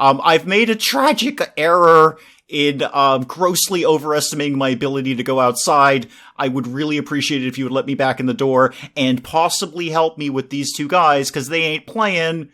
I've made a tragic error in grossly overestimating my ability to go outside. I would really appreciate it if you would let me back in the door and possibly help me with these two guys, because they ain't playing.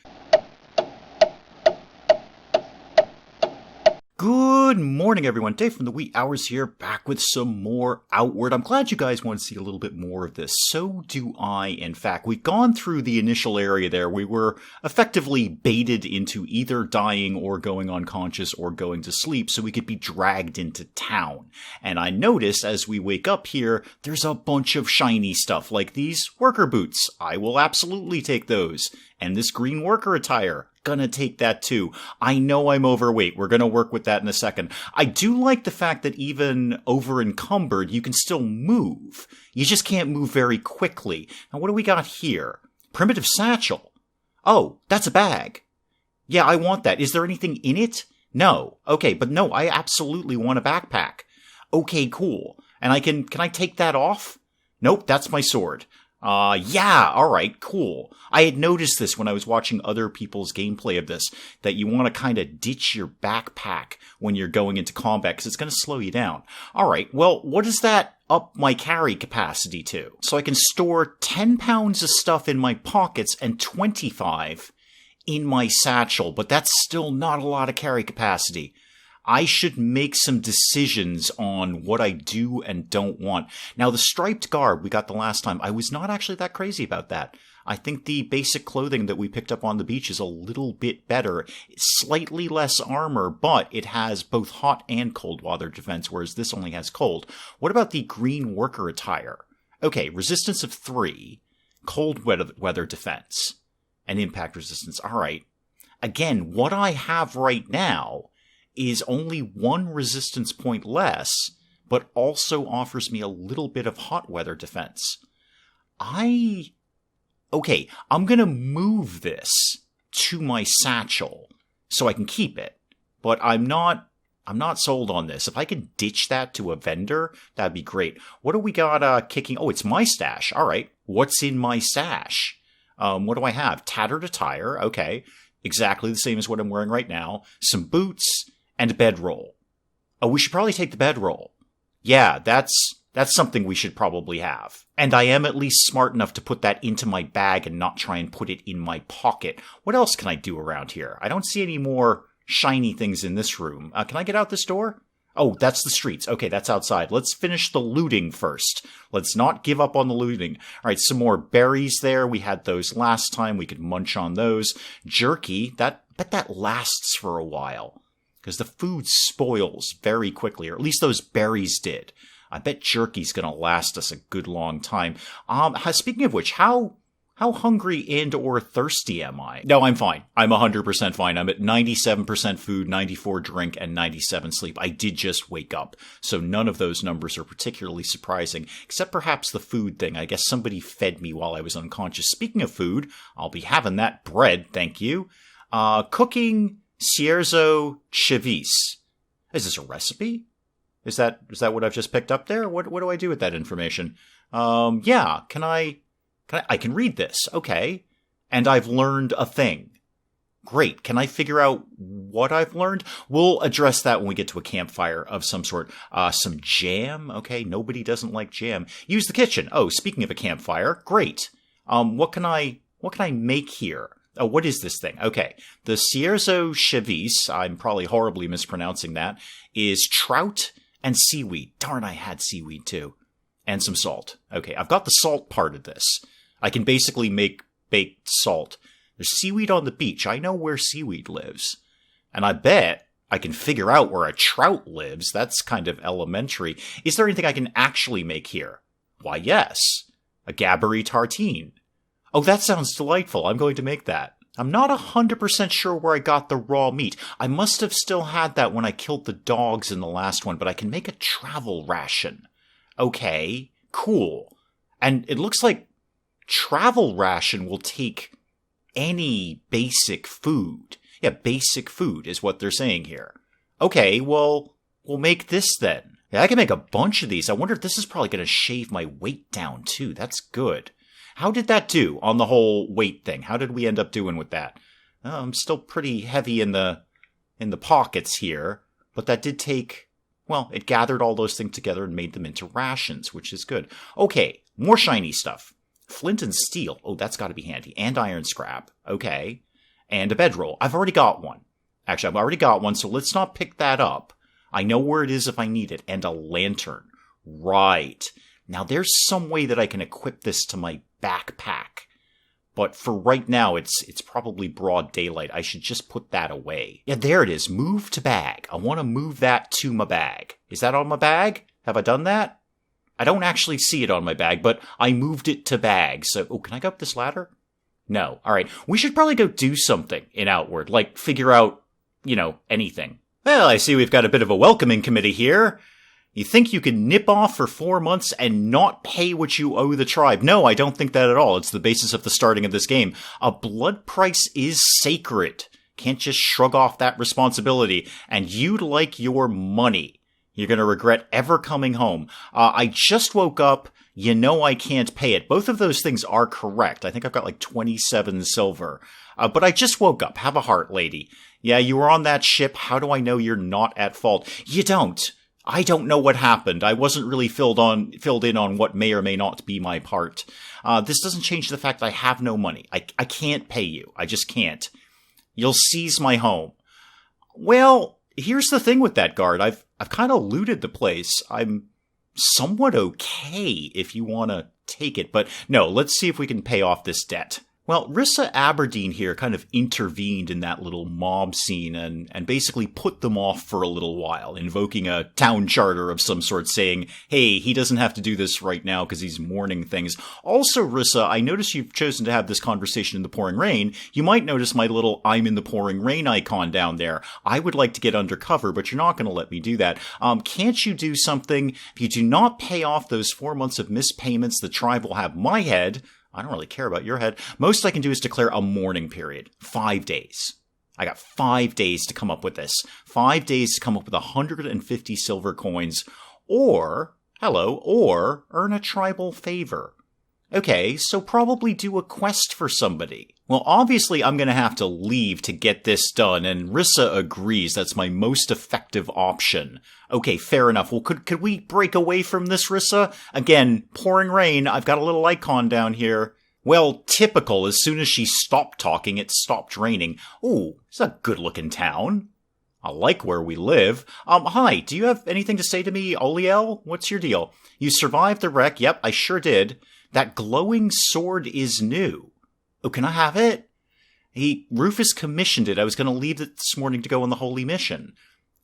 Good morning, everyone. Dave from the wee hours here, back with some more Outward. I'm glad you guys want to see a little bit more of this. So do I, in fact. We've gone through the initial area there. We were effectively baited into either dying or going unconscious or going to sleep so we could be dragged into town. And I notice as we wake up here, there's a bunch of shiny stuff, like these worker boots. I will absolutely take those. And this green worker attire. Gonna take that too. I know I'm overweight. We're gonna work with that in a second. I do like the fact that even over encumbered, you can still move. You just can't move very quickly. Now what do we got here? Primitive satchel. Oh, that's a bag. Yeah, I want that. Is there anything in it? No. Okay, but no, I absolutely want a backpack. Okay, cool. And can I take that off? Nope, that's my sword. Yeah, alright, cool. I had noticed this when I was watching other people's gameplay of this, that you want to kind of ditch your backpack when you're going into combat, because it's going to slow you down. Alright, well, what does that up my carry capacity to? So I can store 10 pounds of stuff in my pockets and 25 in my satchel, but that's still not a lot of carry capacity. I should make some decisions on what I do and don't want. Now, the striped garb we got the last time, I was not actually that crazy about that. I think the basic clothing that we picked up on the beach is a little bit better. It's slightly less armor, but it has both hot and cold weather defense, whereas this only has cold. What about the green worker attire? Okay, resistance of 3, cold weather defense, and impact resistance. All right. Again, what I have right now is only 1 resistance point less, but also offers me a little bit of hot weather defense. Okay, I'm gonna move this to my satchel so I can keep it, but I'm not sold on this. If I could ditch that to a vendor, that'd be great. What do we got kicking? Oh, it's my stash. All right. What's in my stash? What do I have? Tattered attire. Okay. Exactly the same as what I'm wearing right now. Some boots and a bedroll. Oh, we should probably take the bedroll. Yeah, that's something we should probably have. And I am at least smart enough to put that into my bag and not try and put it in my pocket. What else can I do around here? I don't see any more shiny things in this room. Can I get out this door? Oh, that's the streets. Okay, that's outside. Let's finish the looting first. Let's not give up on the looting. All right, some more berries there. We had those last time. We could munch on those. Jerky, bet that lasts for a while, because the food spoils very quickly, or at least those berries did. I bet jerky's gonna last us a good long time. Speaking of which, how hungry and or thirsty am I? No, I'm fine. I'm 100% fine. I'm at 97% food, 94 drink, and 97 sleep. I did just wake up, so none of those numbers are particularly surprising, except perhaps the food thing. I guess somebody fed me while I was unconscious. Speaking of food, I'll be having that bread, thank you. Cooking Cierzo Chevis. Is this a recipe? Is that what I've just picked up there? What do I do with that information? Yeah, I can read this. Okay. And I've learned a thing. Great. Can I figure out what I've learned? We'll address that when we get to a campfire of some sort. Some jam. Okay. Nobody doesn't like jam. Use the kitchen. Oh, speaking of a campfire. Great. What can I make here? Oh, what is this thing? Okay. The Cierzo Chevis, I'm probably horribly mispronouncing that, is trout and seaweed. Darn, I had seaweed too. And some salt. Okay, I've got the salt part of this. I can basically make baked salt. There's seaweed on the beach. I know where seaweed lives. And I bet I can figure out where a trout lives. That's kind of elementary. Is there anything I can actually make here? Why, yes. A Gabbery tartine. Oh, that sounds delightful. I'm going to make that. I'm not 100% sure where I got the raw meat. I must have still had that when I killed the dogs in the last one, but I can make a travel ration. Okay, cool. And it looks like travel ration will take any basic food. Yeah, basic food is what they're saying here. Okay, well, we'll make this then. Yeah, I can make a bunch of these. I wonder if this is probably going to shave my weight down too. That's good. How did that do on the whole weight thing? How did we end up doing with that? I'm still pretty heavy in the in the pockets here, but that did take, well, it gathered all those things together and made them into rations, which is good. Okay, more shiny stuff. Flint and steel. Oh, that's got to be handy. And iron scrap. Okay. And a bedroll. I've already got one. Actually, I've already got one, so let's not pick that up. I know where it is if I need it. And a lantern. Right. Now, there's some way that I can equip this to my backpack. But for right now, it's probably broad daylight. I should just put that away. Yeah, there it is. Move to bag. I want to move that to my bag. Is that on my bag? Have I done that? I don't actually see it on my bag, but I moved it to bag. So, oh, can I go up this ladder? No. All right. We should probably go do something in Outward, like figure out, anything. Well, I see we've got a bit of a welcoming committee here. You think you can nip off for 4 months and not pay what you owe the tribe? No, I don't think that at all. It's the basis of the starting of this game. A blood price is sacred. Can't just shrug off that responsibility. And you'd like your money. You're going to regret ever coming home. I just woke up. I can't pay it. Both of those things are correct. I think I've got like 27 silver. But I just woke up. Have a heart, lady. Yeah, you were on that ship. How do I know you're not at fault? You don't. I don't know what happened. I wasn't really filled in on what may or may not be my part. This doesn't change the fact that I have no money. I can't pay you. I just can't. You'll seize my home. Well, here's the thing with that guard. I've kind of looted the place. I'm somewhat okay if you want to take it. But no, let's see if we can pay off this debt. Well, Rissa Aberdeen here kind of intervened in that little mob scene and basically put them off for a little while, invoking a town charter of some sort saying, hey, he doesn't have to do this right now because he's mourning things. Also, Rissa, I notice you've chosen to have this conversation in the pouring rain. You might notice my little I'm in the pouring rain icon down there. I would like to get undercover, but you're not going to let me do that. Can't you do something? If you do not pay off those 4 months of missed payments, the tribe will have my head. I don't really care about your head. Most I can do is declare a mourning period. 5 days. I got 5 days to come up with this. 5 days to come up with 150 silver coins. Or earn a tribal favor. Okay, so probably do a quest for somebody. Well, obviously I'm going to have to leave to get this done, and Rissa agrees that's my most effective option. Okay, fair enough. Well, could we break away from this, Rissa? Again, pouring rain. I've got a little icon down here. Well, typical. As soon as she stopped talking, it stopped raining. Ooh, it's a good-looking town. I like where we live. Hi, do you have anything to say to me, Oliel? What's your deal? You survived the wreck. Yep, I sure did. That glowing sword is new. Oh, can I have it? Rufus commissioned it. I was going to leave it this morning to go on the holy mission.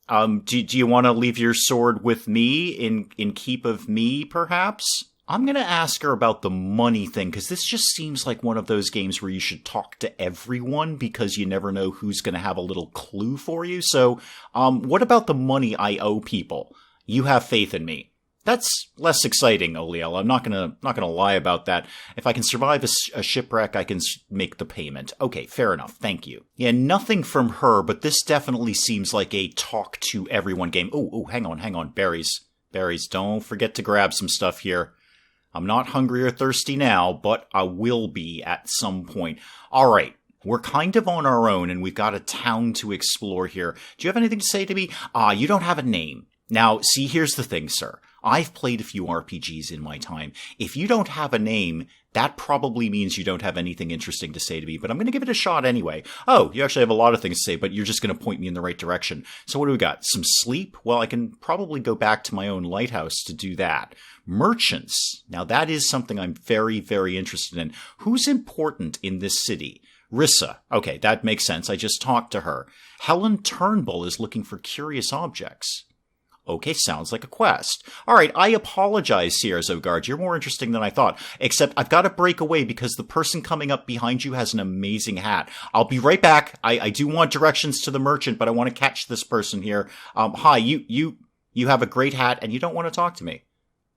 Do you want to leave your sword with me in keep of me, perhaps? I'm going to ask her about the money thing, because this just seems like one of those games where you should talk to everyone, because you never know who's going to have a little clue for you. So, what about the money I owe people? You have faith in me. That's less exciting, Oliel. I'm not gonna lie about that. If I can survive a shipwreck, I can make the payment. Okay, fair enough. Thank you. Yeah, nothing from her, but this definitely seems like a talk to everyone game. Oh, hang on. Berries. Don't forget to grab some stuff here. I'm not hungry or thirsty now, but I will be at some point. All right. We're kind of on our own, and we've got a town to explore here. Do you have anything to say to me? You don't have a name. Now, see, here's the thing, sir. I've played a few RPGs in my time. If you don't have a name, that probably means you don't have anything interesting to say to me, but I'm going to give it a shot anyway. Oh, you actually have a lot of things to say, but you're just going to point me in the right direction. So what do we got? Some sleep? Well, I can probably go back to my own lighthouse to do that. Merchants. Now, that is something I'm very, very interested in. Who's important in this city? Rissa. Okay, that makes sense. I just talked to her. Helen Turnbull is looking for curious objects. Okay, sounds like a quest. All right, I apologize, Sierra Zogard. You're more interesting than I thought. Except I've got to break away because the person coming up behind you has an amazing hat. I'll be right back. I do want directions to the merchant, but I want to catch this person here. Hi, you have a great hat and you don't want to talk to me.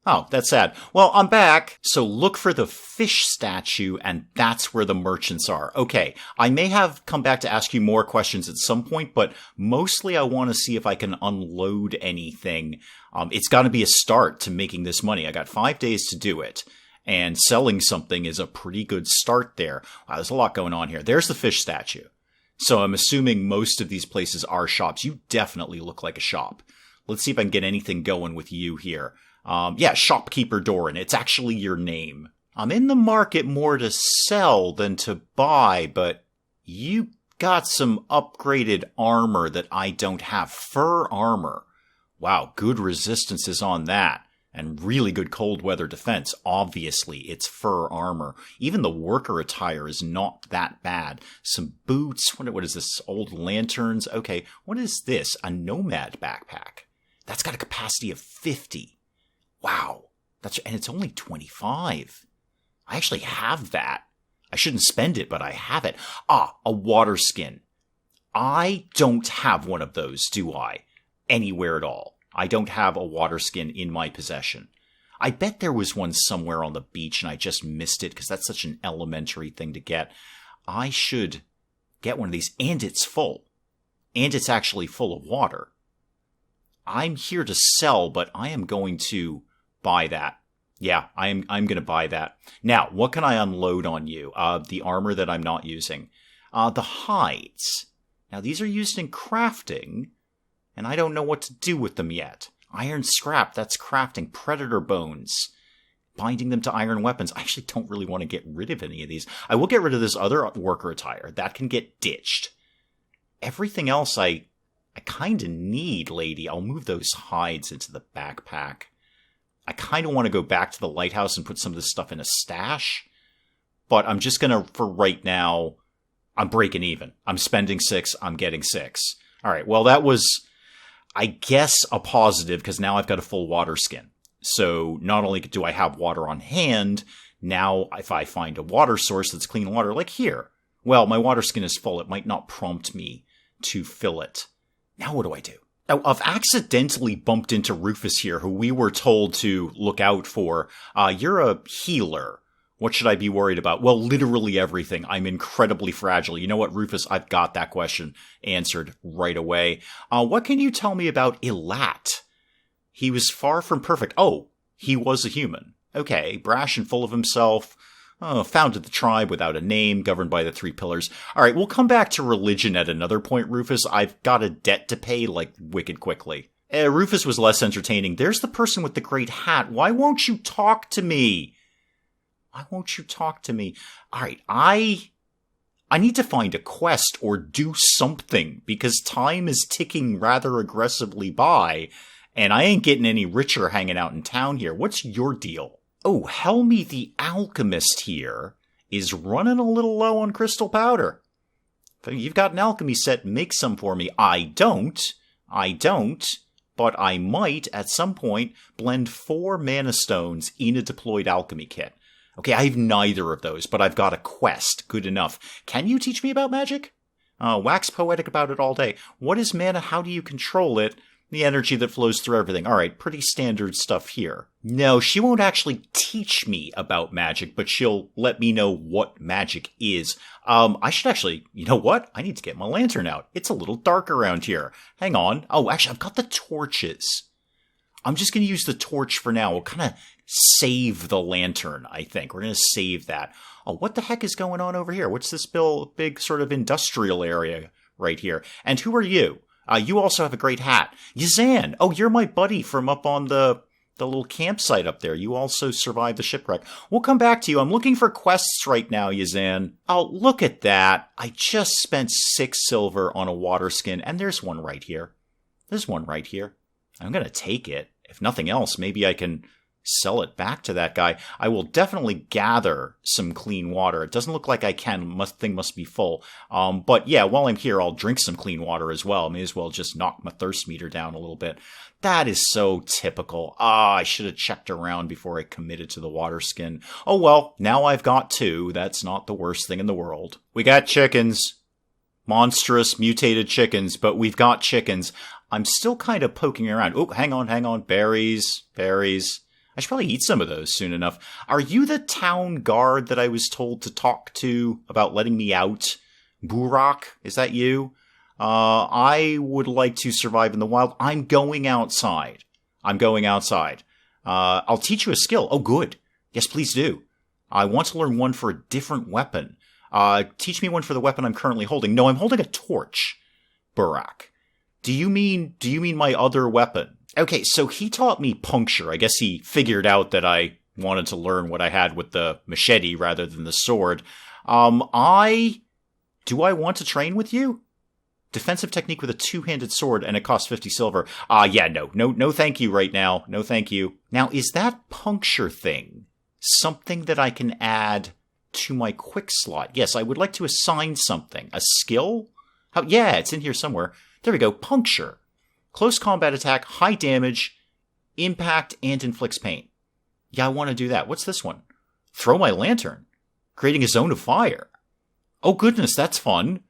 Oh, that's sad. Well, I'm back. So look for the fish statue, and that's where the merchants are. Okay, I may have come back to ask you more questions at some point, but mostly I want to see if I can unload anything. It's got to be a start to making this money. I got 5 days to do it, and selling something is a pretty good start there. Wow, there's a lot going on here. There's the fish statue. So I'm assuming most of these places are shops. You definitely look like a shop. Let's see if I can get anything going with you here. Yeah, Shopkeeper Doran. It's actually your name. I'm in the market more to sell than to buy, but you got some upgraded armor that I don't have. Fur armor. Wow, good resistances on that. And really good cold weather defense. Obviously, it's fur armor. Even the worker attire is not that bad. Some boots. What is this? Old lanterns. Okay, what is this? A nomad backpack. That's got a capacity of 50. Wow. And it's only 25. I actually have that. I shouldn't spend it, but I have it. A water skin. I don't have one of those, do I? Anywhere at all. I don't have a water skin in my possession. I bet there was one somewhere on the beach and I just missed it because that's such an elementary thing to get. I should get one of these, and it's full. And it's actually full of water. I'm here to sell, but I am going to buy that. Yeah, I'm going to buy that. Now, what can I unload on you? The armor that I'm not using. The hides. Now, these are used in crafting, and I don't know what to do with them yet. Iron scrap, that's crafting. Predator bones. Binding them to iron weapons. I actually don't really want to get rid of any of these. I will get rid of this other worker attire. That can get ditched. Everything else I kind of need, lady. I'll move those hides into the backpack. I kind of want to go back to the lighthouse and put some of this stuff in a stash. But I'm just going to, for right now, I'm breaking even. I'm spending 6, I'm getting 6. All right, well, that was, I guess, a positive, because now I've got a full water skin. So not only do I have water on hand, now if I find a water source that's clean water, like here, well, my water skin is full. It might not prompt me to fill it. Now what do I do? Now, I've accidentally bumped into Rufus here, who we were told to look out for. You're a healer. What should I be worried about? Well, literally everything. I'm incredibly fragile. You know what, Rufus? I've got that question answered right away. What can you tell me about Elat? He was far from perfect. Oh, he was a human. Okay, brash and full of himself. Founded the tribe without a name, governed by the 3 pillars. All right, we'll come back to religion at another point, Rufus. I've got a debt to pay, like, wicked quickly. Rufus was less entertaining. There's the person with the great hat. Why won't you talk to me? Why won't you talk to me? All right, I need to find a quest or do something, because time is ticking rather aggressively by, and I ain't getting any richer hanging out in town here. What's your deal? Oh, Helmy the alchemist here is running a little low on crystal powder. If you've got an alchemy set, make some for me. I don't, but I might, at some point, blend 4 mana stones in a deployed alchemy kit. Okay, I have neither of those, but I've got a quest. Good enough. Can you teach me about magic? Wax poetic about it all day. What is mana? How do you control it? The energy that flows through everything. All right, pretty standard stuff here. No, she won't actually teach me about magic, but she'll let me know what magic is. I should actually, you know what? I need to get my lantern out. It's a little dark around here. Hang on. Oh, actually, I've got the torches. I'm just going to use the torch for now. We'll kind of save the lantern, I think. We're going to save that. Oh, what the heck is going on over here? What's this big sort of industrial area right here? And who are you? You also have a great hat. Yazan! Oh, you're my buddy from up on the little campsite up there. You also survived the shipwreck. We'll come back to you. I'm looking for quests right now, Yazan. Oh, look at that. I just spent 6 silver on a water skin, and there's one right here. There's one right here. I'm going to take it. If nothing else, maybe I can sell it back to that guy. I will definitely gather some clean water. It doesn't look like I can. Thing must be full. But yeah, while I'm here, I'll drink some clean water as well. May as well just knock my thirst meter down a little bit. That is so typical. I should have checked around before I committed to the water skin. Oh well, now I've got 2. That's not the worst thing in the world. We got chickens. Monstrous mutated chickens, but we've got chickens. I'm still kind of poking around. Oh, hang on. Berries. I should probably eat some of those soon enough. Are you the town guard that I was told to talk to about letting me out? Burak, is that you? I would like to survive in the wild. I'm going outside. I'll teach you a skill. Oh, good. Yes, please do. I want to learn one for a different weapon. Teach me one for the weapon I'm currently holding. No, I'm holding a torch, Burak. Do you mean my other weapon? Okay, so he taught me puncture. I guess he figured out that I wanted to learn what I had with the machete rather than the sword. Do I want to train with you? Defensive technique with a two-handed sword, and it costs 50 silver. No, thank you right now. No, thank you. Now, is that puncture thing something that I can add to my quick slot? Yes, I would like to assign something. A skill? Yeah, it's in here somewhere. There we go. Puncture. Close combat attack, high damage, impact, and inflicts pain. Yeah, I want to do that. What's this one? Throw my lantern. Creating a zone of fire. Oh, goodness, that's fun.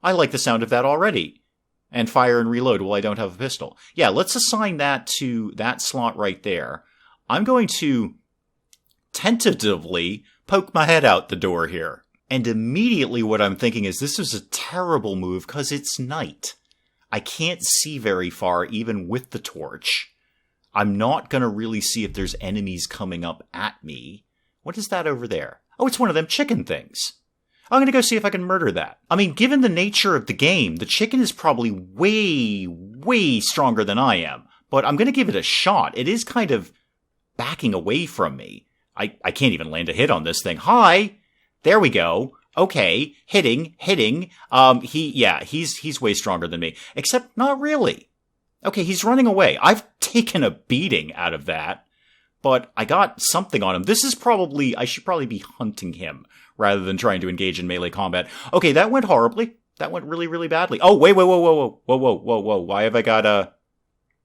I like the sound of that already. And fire and reload. Well, I don't have a pistol. Yeah, let's assign that to that slot right there. I'm going to tentatively poke my head out the door here. And immediately what I'm thinking is this is a terrible move because it's night. I can't see very far even with the torch. I'm not going to really see if there's enemies coming up at me. What is that over there? Oh, it's one of them chicken things. I'm going to go see if I can murder that. I mean, given the nature of the game, the chicken is probably way, way stronger than I am. But I'm going to give it a shot. It is kind of backing away from me. I can't even land a hit on this thing. Hi! There we go. Okay. Hitting. He's way stronger than me. Except not really. Okay, he's running away. I've taken a beating out of that. But I got something on him. I should probably be hunting him rather than trying to engage in melee combat. Okay, that went horribly. That went really, really badly. Oh, wait, whoa. Why have I got a...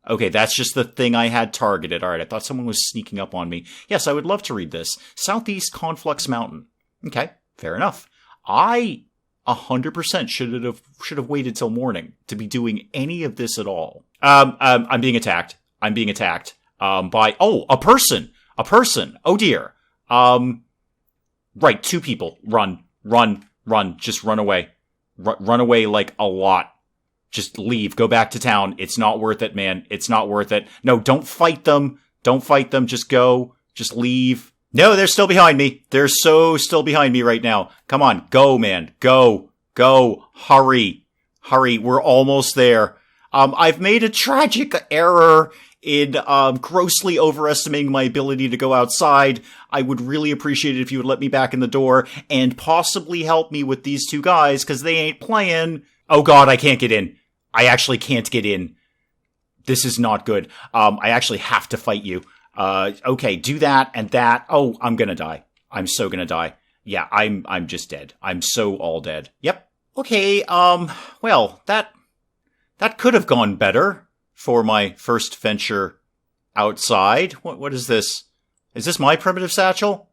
Okay, that's just the thing I had targeted. All right, I thought someone was sneaking up on me. Yes, I would love to read this. Southeast Conflux Mountain. Okay, fair enough. I 100% should have waited till morning to be doing any of this at all. I'm being attacked. By a person. Oh dear. Right, two people. Run. Just run away. Run away like a lot. Just leave. Go back to town. It's not worth it, man. It's not worth it. No, don't fight them. Just go. Just leave. No, they're still behind me. They're so still behind me right now. Come on. Go, man. Go. Hurry. We're almost there. I've made a tragic error in grossly overestimating my ability to go outside. I would really appreciate it if you would let me back in the door and possibly help me with these two guys, because they ain't playing. Oh god, I can't get in. I actually can't get in. This is not good. I actually have to fight you. Okay, do that and that. Oh, I'm gonna die. I'm so gonna die. Yeah, I'm just dead. I'm so all dead. Yep. Okay, well, that could have gone better for my first venture outside. What is this? Is this my primitive satchel?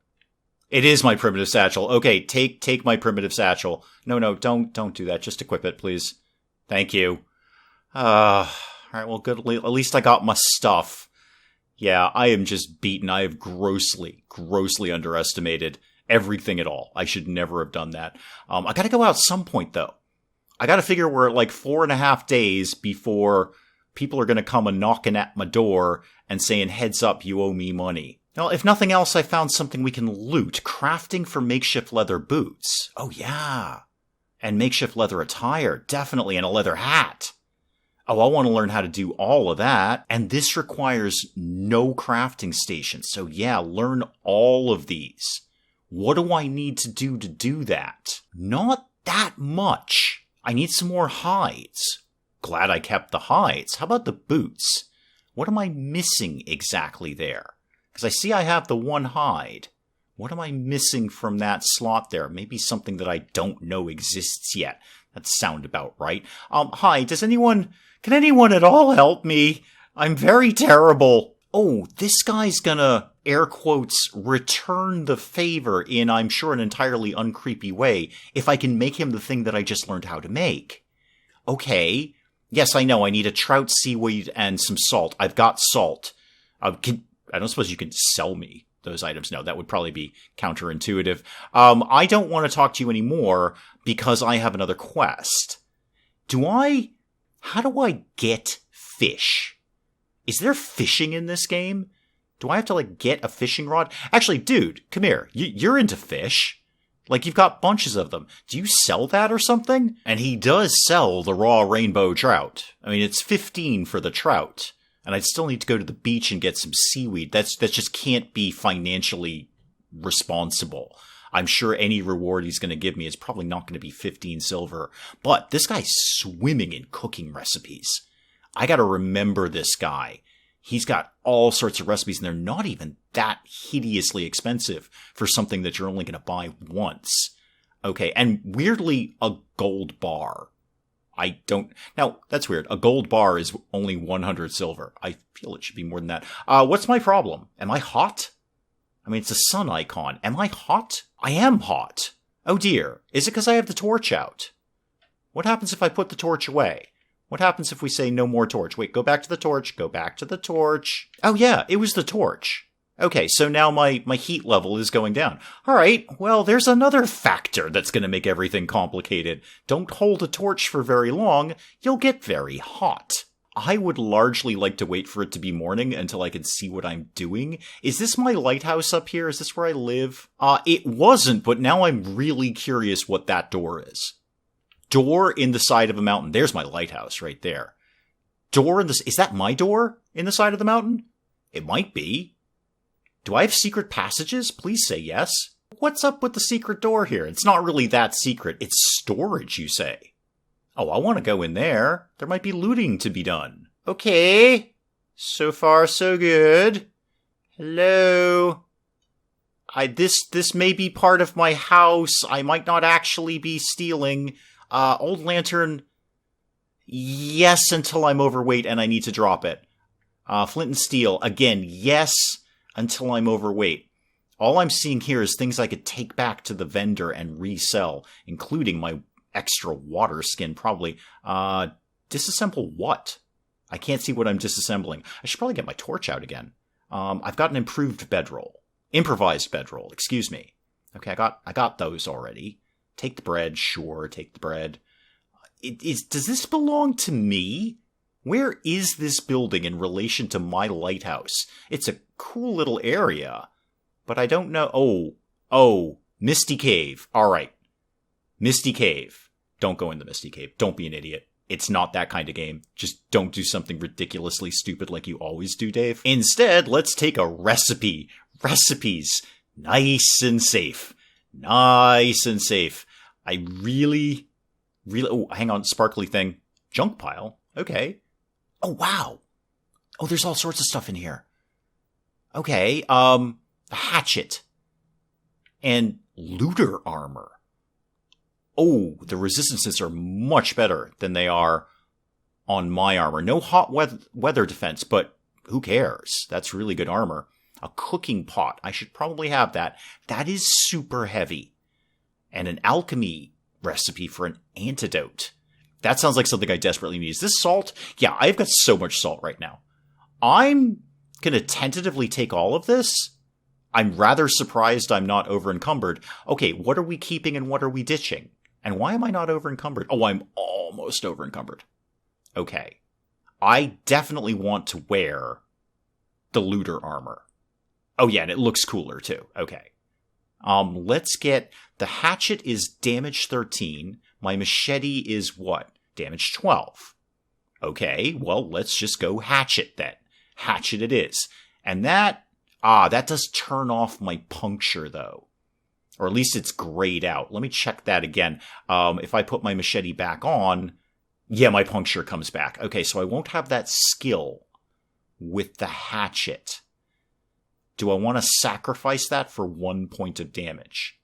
It is my primitive satchel. Okay, take my primitive satchel. No, don't do that. Just equip it, please. Thank you. Alright, well, good. At least I got my stuff. Yeah, I am just beaten. I have grossly underestimated everything at all. I should never have done that. I gotta go out some point, though. I gotta figure we're at like 4.5 days before people are gonna come a knocking at my door and saying, heads up, you owe me money. Well, if nothing else, I found something we can loot. Crafting for makeshift leather boots. Oh, yeah. And makeshift leather attire, definitely, and a leather hat. Oh, I want to learn how to do all of that. And this requires no crafting station. So yeah, learn all of these. What do I need to do that? Not that much. I need some more hides. Glad I kept the hides. How about the boots? What am I missing exactly there? Because I see I have the one hide. What am I missing from that slot there? Maybe something that I don't know exists yet. That sound about right. Hi, can anyone at all help me? I'm very terrible. Oh, this guy's gonna, air quotes, return the favor in, I'm sure, an entirely uncreepy way if I can make him the thing that I just learned how to make. Okay. Yes, I know. I need a trout, seaweed, and some salt. I've got salt. I don't suppose you can sell me those items. No, that would probably be counterintuitive. I don't want to talk to you anymore because I have another quest. How do I get fish? Is there fishing in this game? Do I have to, get a fishing rod? Actually, dude, come here. You're into fish. Like, you've got bunches of them. Do you sell that or something? And he does sell the raw rainbow trout. I mean, it's 15 for the trout. And I'd still need to go to the beach and get some seaweed. That just can't be financially responsible. I'm sure any reward he's going to give me is probably not going to be 15 silver. But this guy's swimming in cooking recipes. I got to remember this guy. He's got all sorts of recipes, and they're not even that hideously expensive for something that you're only going to buy once. Okay, and weirdly, a gold bar. Now, that's weird. A gold bar is only 100 silver. I feel it should be more than that. What's my problem? Am I hot? I mean, it's a sun icon. Am I hot? I am hot. Oh dear. Is it because I have the torch out? What happens if I put the torch away? What happens if we say no more torch? Wait, go back to the torch. Go back to the torch. Oh yeah, it was the torch. Okay, so now my heat level is going down. All right, well, there's another factor that's going to make everything complicated. Don't hold a torch for very long. You'll get very hot. I would largely like to wait for it to be morning until I can see what I'm doing. Is this my lighthouse up here? Is this where I live? It wasn't, but now I'm really curious what that door is. Door in the side of a mountain. There's my lighthouse right there. Door in the... Is that my door in the side of the mountain? It might be. Do I have secret passages? Please say yes. What's up with the secret door here? It's not really that secret. It's storage, you say. Oh, I want to go in there. There might be looting to be done. Okay. So far, so good. Hello. This may be part of my house. I might not actually be stealing. Old lantern. Yes, until I'm overweight and I need to drop it. Flint and steel. Again, yes, until I'm overweight. All I'm seeing here is things I could take back to the vendor and resell, including my extra water skin, probably. Disassemble what? I can't see what I'm disassembling. I should probably get my torch out again. I've got an improved bedroll. Improvised bedroll, excuse me. Okay, I got those already. Take the bread, sure, take the bread. Does this belong to me? Where is this building in relation to my lighthouse? It's a cool little area, but I don't know. Oh, Misty Cave. All right. Misty Cave. Don't go in the Misty Cave. Don't be an idiot. It's not that kind of game. Just don't do something ridiculously stupid like you always do, Dave. Instead, let's take a recipe. Recipes. Nice and safe. Nice and safe. I really... Oh, hang on. Sparkly thing. Junk pile. Okay. Oh, wow. Oh, there's all sorts of stuff in here. Okay. A hatchet. And looter armor. Oh, the resistances are much better than they are on my armor. No hot weather defense, but who cares? That's really good armor. A cooking pot. I should probably have that. That is super heavy. And an alchemy recipe for an antidote. That sounds like something I desperately need. Is this salt? Yeah, I've got so much salt right now. I'm going to tentatively take all of this. I'm rather surprised I'm not over-encumbered. Okay, what are we keeping and what are we ditching? And why am I not over-encumbered? Oh, I'm almost over-encumbered. Okay. I definitely want to wear the looter armor. Oh yeah, and it looks cooler too. Okay. Let's get... The hatchet is damage 13. My machete is what? Damage 12. Okay, well, let's just go hatchet then. Hatchet it is. And that does turn off my puncture though. Or at least it's grayed out. Let me check that again. If I put my machete back on, yeah, my puncture comes back. Okay, so I won't have that skill with the hatchet. Do I want to sacrifice that for 1 point of damage?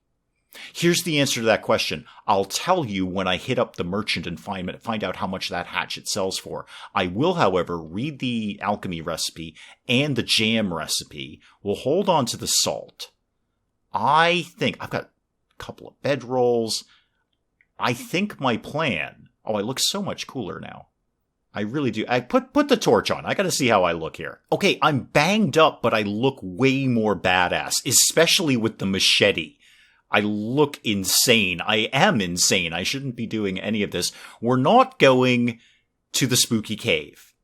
Here's the answer to that question. I'll tell you when I hit up the merchant and find out how much that hatchet sells for. I will, however, read the alchemy recipe and the jam recipe. We'll hold on to the salt. I think I've got a couple of bedrolls. I think my plan... Oh, I look so much cooler now. I really do. I put the torch on. I gotta see how I look here. Okay, I'm banged up, but I look way more badass, especially with the machete. I look insane. I am insane. I shouldn't be doing any of this. We're not going to the spooky cave.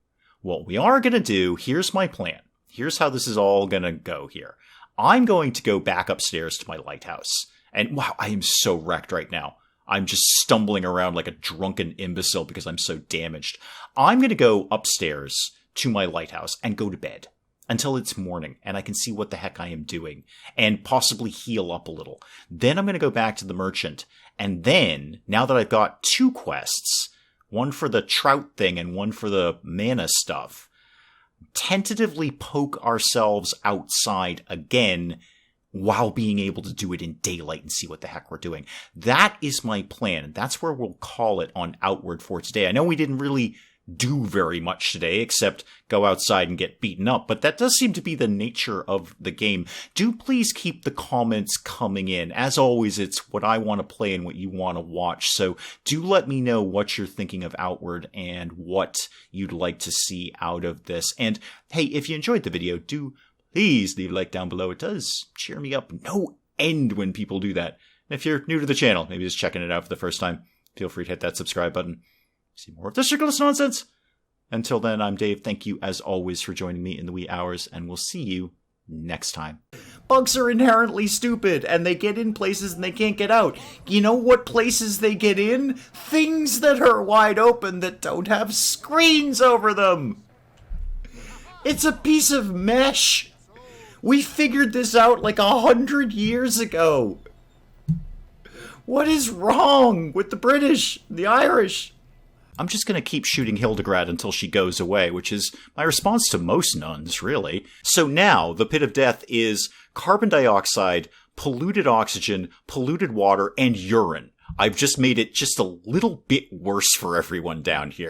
What we are going to do, here's my plan. Here's how this is all going to go here. I'm going to go back upstairs to my lighthouse And wow, I am so wrecked right now. I'm just stumbling around like a drunken imbecile because I'm so damaged. I'm going to go upstairs to my lighthouse and go to bed until it's morning and I can see what the heck I am doing and possibly heal up a little. Then I'm going to go back to the merchant. And then, now that I've got 2 quests, one for the trout thing and one for the mana stuff, tentatively poke ourselves outside again while being able to do it in daylight and see what the heck we're doing. That is my plan, and that's where we'll call it on Outward for today. I know we didn't really do very much today except go outside and get beaten up, but that does seem to be the nature of the game. Do please keep the comments coming in. As always, it's what I want to play and what you want to watch, so do let me know what you're thinking of Outward and what you'd like to see out of this. And hey, if you enjoyed the video, do please leave a like down below. It does cheer me up no end when people do that. And if you're new to the channel, maybe just checking it out for the first time, feel free to hit that subscribe button. See more of this ridiculous nonsense. Until then, I'm Dave. Thank you, as always, for joining me in the wee hours, and we'll see you next time. Bugs are inherently stupid, and they get in places and they can't get out. You know what places they get in? Things that are wide open that don't have screens over them. It's a piece of mesh. We figured this out like 100 years ago. What is wrong with the British, the Irish? I'm just going to keep shooting Hildegard until she goes away, which is my response to most nuns, really. So now, the pit of death is carbon dioxide, polluted oxygen, polluted water, and urine. I've just made it just a little bit worse for everyone down here.